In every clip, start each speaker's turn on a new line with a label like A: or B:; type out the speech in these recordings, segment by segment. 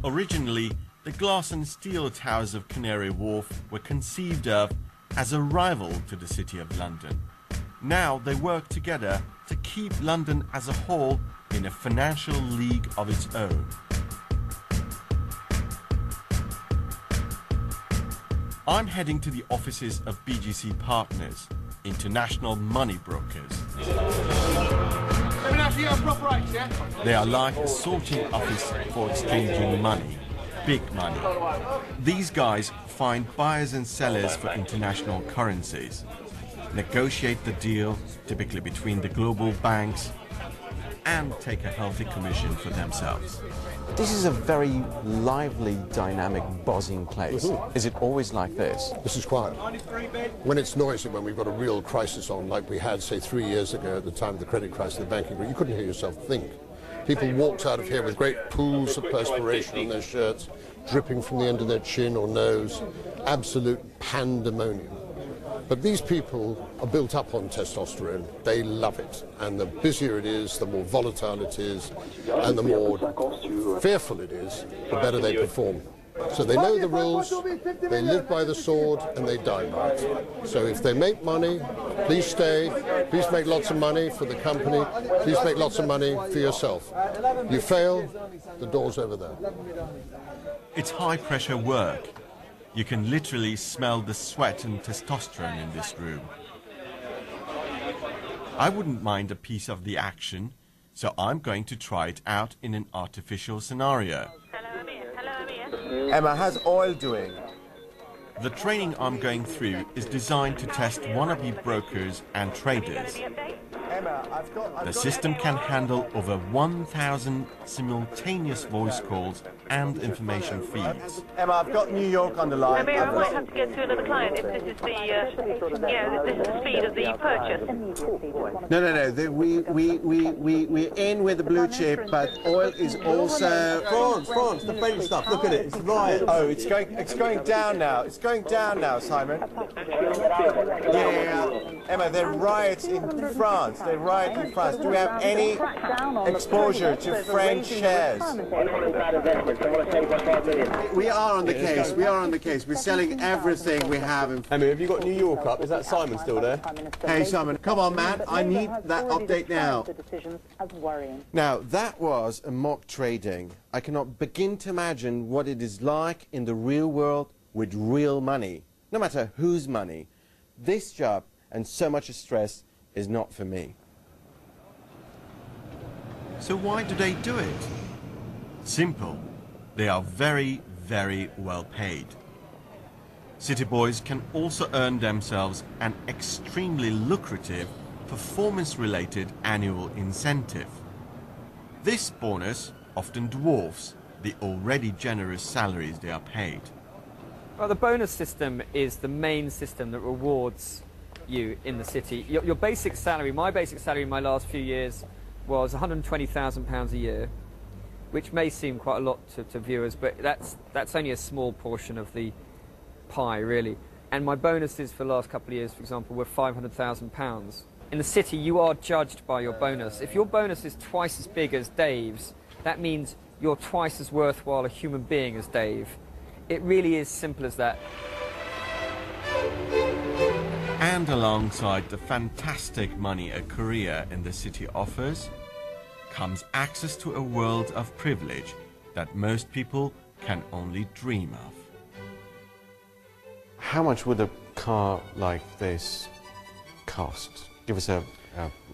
A: Originally, the glass and steel towers of Canary Wharf were conceived of as a rival to the City of London. Now they work together to keep London as a whole in a financial league of its own. I'm heading to the offices of BGC Partners, international money brokers. They are like a sorting office for exchanging money, big money. These guys find buyers and sellers for international currencies, negotiate the deal, typically between the global banks, and take a healthy commission for themselves.
B: This is a very lively, dynamic, buzzing place. Is it always like this?
C: This is quiet. When it's noisy, when we've got a real crisis on, like we had, say, 3 years ago at the time of the credit crisis, the banking group, you couldn't hear yourself think. People walked out of here with great pools of perspiration on their shirts, dripping from the end of their chin or nose. Absolute pandemonium. But these people are built up on testosterone. They love it. And the busier it is, the more volatile it is, and the more fearful it is, the better they perform. So they know the rules, they live by the sword, and they die by it. So if they make money, please stay, please make lots of money for the company, please make lots of money for yourself. You fail, the door's over there.
A: It's high-pressure work. You can literally smell the sweat and testosterone in this room. I wouldn't mind a piece of the action, so I'm going to try it out in an artificial scenario.
D: Emma, how's oil doing?
A: The training I'm going through is designed to test wannabe brokers and traders. The system can handle over 1,000 simultaneous voice calls and information feeds.
D: Emma, I've got New York on the line.
E: Maybe I might have to get to another client if this is the, this is the speed of the purchase.
D: No. We're in with the blue chip, but oil is also France, the French stuff. Look at it, it's riot. Oh, it's going down now. It's going down now, Simon. Yeah, Emma, there are riots in France. They riot in France. Do we have any exposure to French shares?
F: We are on the case. We are on the case. We're selling everything we have.
D: Emma, have you got New York up? Is that Simon still there?
F: Hey, Simon, come on, man. I need that update now.
B: Now, that was a mock trading. I cannot begin to imagine what it is like in the real world with real money, no matter whose money. This job and so much stress is not for me.
A: So why do they do it? Simple. They are very, very well paid. City boys can also earn themselves an extremely lucrative performance-related annual incentive. This bonus often dwarfs the already generous salaries they are paid.
G: Well, the bonus system is the main system that rewards you in the city. Your basic salary, my basic salary in my last few years was £120,000 a year, which may seem quite a lot to viewers, but that's only a small portion of the pie, really. And my bonuses for the last couple of years, for example, were £500,000. In the city, you are judged by your bonus. If your bonus is twice as big as Dave's, that means you're twice as worthwhile a human being as Dave. It really is simple as that.
A: And alongside the fantastic money a career in the city offers, comes access to a world of privilege that most people can only dream of.
B: How much would a car like this cost? Give us a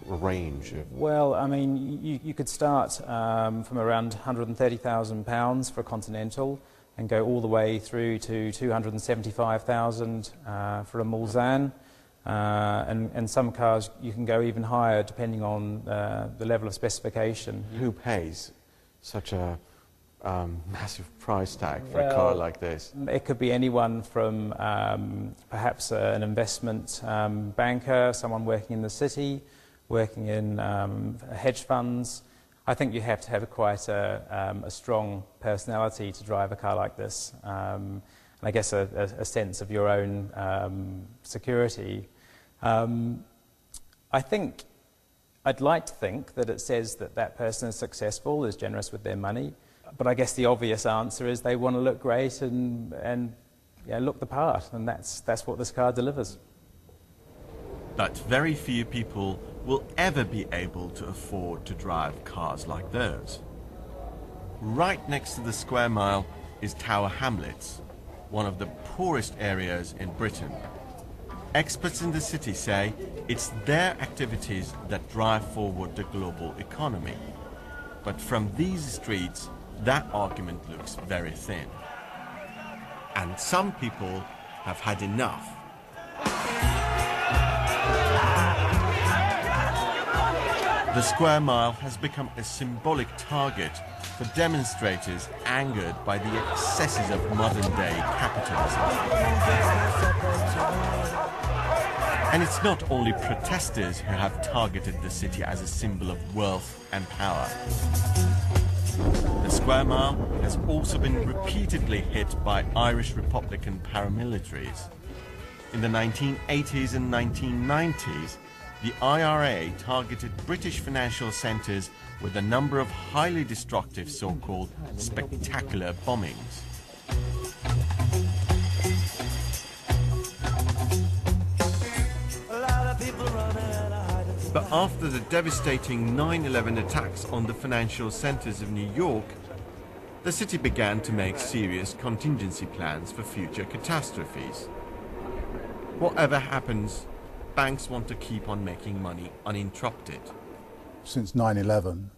B: range.
H: Well, I mean, you could start from around £130,000 for a Continental and go all the way through to £275,000 for a Mulsanne. And some cars you can go even higher depending on the level of specification.
B: Who pays such a massive price tag for a car like this?
H: It could be anyone from perhaps an investment banker, someone working in the city, working in hedge funds. I think you have to have quite a strong personality to drive a car like this, and I guess a sense of your own security. I'd like to think that it says that that person is successful, is generous with their money, But I guess the obvious answer is they want to look great and look the part, and that's what this car delivers.
A: But very few people will ever be able to afford to drive cars like those. Right next to the square mile is Tower Hamlets, one of the poorest areas in Britain. Experts in the city say it's their activities that drive forward the global economy. But from these streets, that argument looks very thin. And some people have had enough. The square mile has become a symbolic target for demonstrators angered by the excesses of modern-day capitalism. And it's not only protesters who have targeted the city as a symbol of wealth and power. The square mile has also been repeatedly hit by Irish Republican paramilitaries. In the 1980s and 1990s, the IRA targeted British financial centres with a number of highly destructive so-called spectacular bombings. But after the devastating 9/11 attacks on the financial centres of New York, the city began to make serious contingency plans for future catastrophes. Whatever happens, banks want to keep on making money uninterrupted.
I: Since 9/11,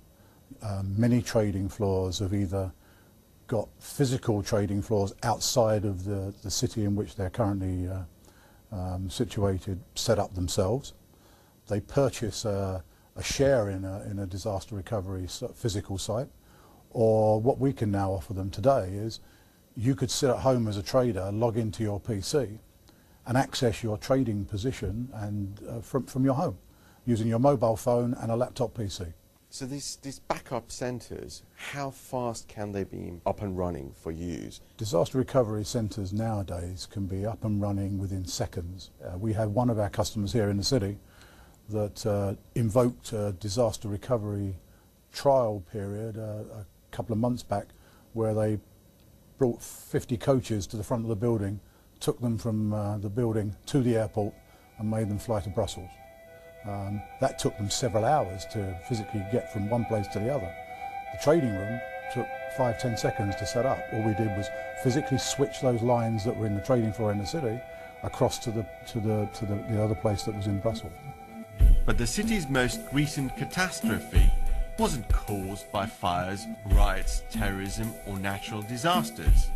I: many trading floors have either got physical trading floors outside of the city in which they're currently situated, set up themselves. They purchase a share in a disaster recovery physical site, or what we can now offer them today is you could sit at home as a trader, log into your PC and access your trading position and from your home using your mobile phone and a laptop PC.
B: So these backup centres, how fast can they be up and running for use?
I: Disaster recovery centres nowadays can be up and running within seconds. We had one of our customers here in the city that invoked a disaster recovery trial period a couple of months back, where they brought 50 coaches to the front of the building, took them from the building to the airport and made them fly to Brussels. That took them several hours to physically get from one place to the other. The trading room took 5-10 seconds to set up. All we did was physically switch those lines that were in the trading floor in the city across to the other place that was in Brussels.
A: But the city's most recent catastrophe wasn't caused by fires, riots, terrorism, or natural disasters.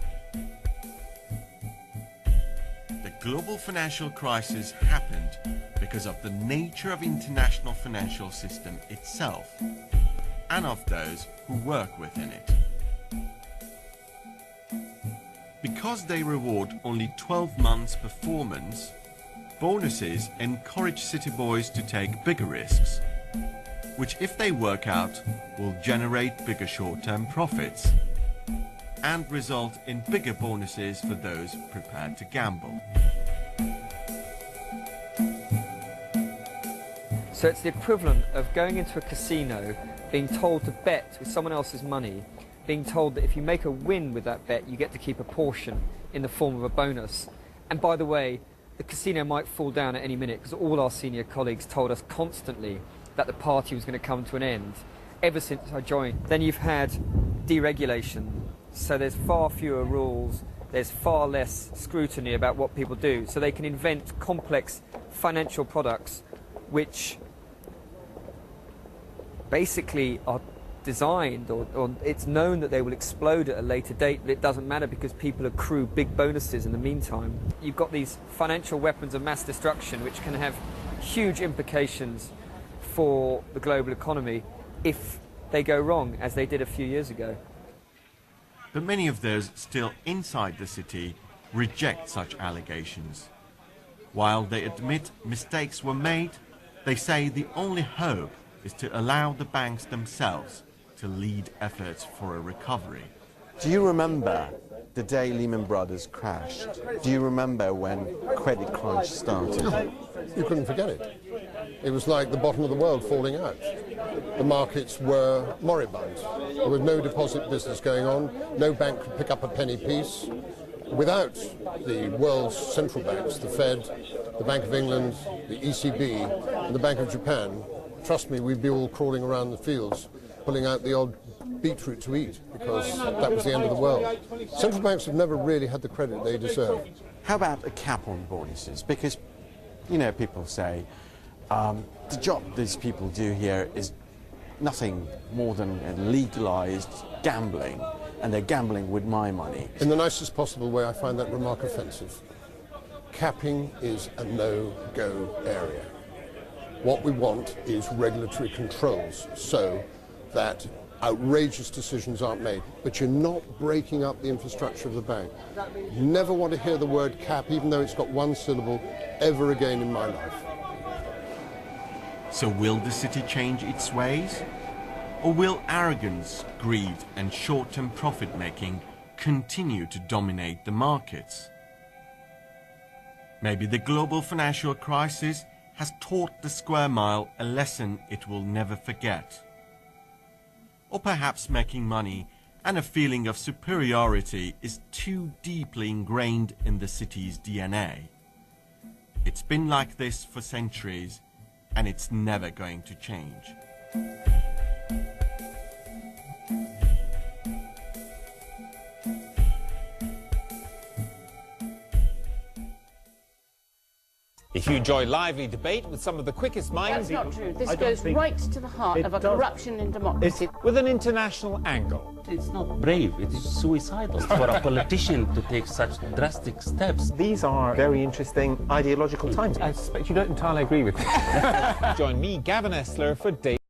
A: The global financial crisis happened because of the nature of international financial system itself and of those who work within it. Because they reward only 12 months' performance, bonuses encourage city boys to take bigger risks, which, if they work out, will generate bigger short-term profits and result in bigger bonuses for those prepared to gamble.
G: So it's the equivalent of going into a casino, being told to bet with someone else's money, being told that if you make a win with that bet, you get to keep a portion in the form of a bonus. And by the way, the casino might fall down at any minute, because all our senior colleagues told us constantly that the party was going to come to an end ever since I joined. Then you've had deregulation, so there's far fewer rules, there's far less scrutiny about what people do, so they can invent complex financial products which basically are designed, or it's known that they will explode at a later date, but it doesn't matter because people accrue big bonuses in the meantime. You've got these financial weapons of mass destruction which can have huge implications for the global economy if they go wrong, as they did a few years ago.
A: But many of those still inside the city reject such allegations. While they admit mistakes were made, they say the only hope is to allow the banks themselves to lead efforts for a recovery.
B: Do you remember the day Lehman Brothers crashed? Do you remember when credit crunch started?
C: You couldn't forget it. It was like the bottom of the world falling out. The markets were moribund. There was no deposit business going on. No bank could pick up a penny piece. Without the world's central banks, the Fed, the Bank of England, the ECB, and the Bank of Japan, trust me, we'd be all crawling around the fields, pulling out the odd beetroot to eat, because that was the end of the world. Central banks have never really had the credit they deserve.
B: How about a cap on bonuses? Because, you know, people say the job these people do here is nothing more than legalized gambling, and they're gambling with my money.
C: In the nicest possible way, I find that remark offensive. Capping is a no-go area. What we want is regulatory controls so that outrageous decisions aren't made, but you're not breaking up the infrastructure of the bank. Never want to hear the word cap, even though it's got one syllable, ever again in my life.
A: So will the city change its ways? Or will arrogance, greed and short-term profit-making continue to dominate the markets? Maybe the global financial crisis has taught the square mile a lesson it will never forget. Or perhaps making money and a feeling of superiority is too deeply ingrained in the city's DNA. It's been like this for centuries, and it's never going to change.
J: If you enjoy lively debate with some of the quickest minds...
K: That's not true. This goes right to the heart of a corruption in democracy.
J: With an international angle.
L: It's not brave, it is suicidal for a politician to take such drastic steps.
M: These are very interesting ideological times. I suspect you don't entirely agree with me.
J: Join me, Gavin Esler, for David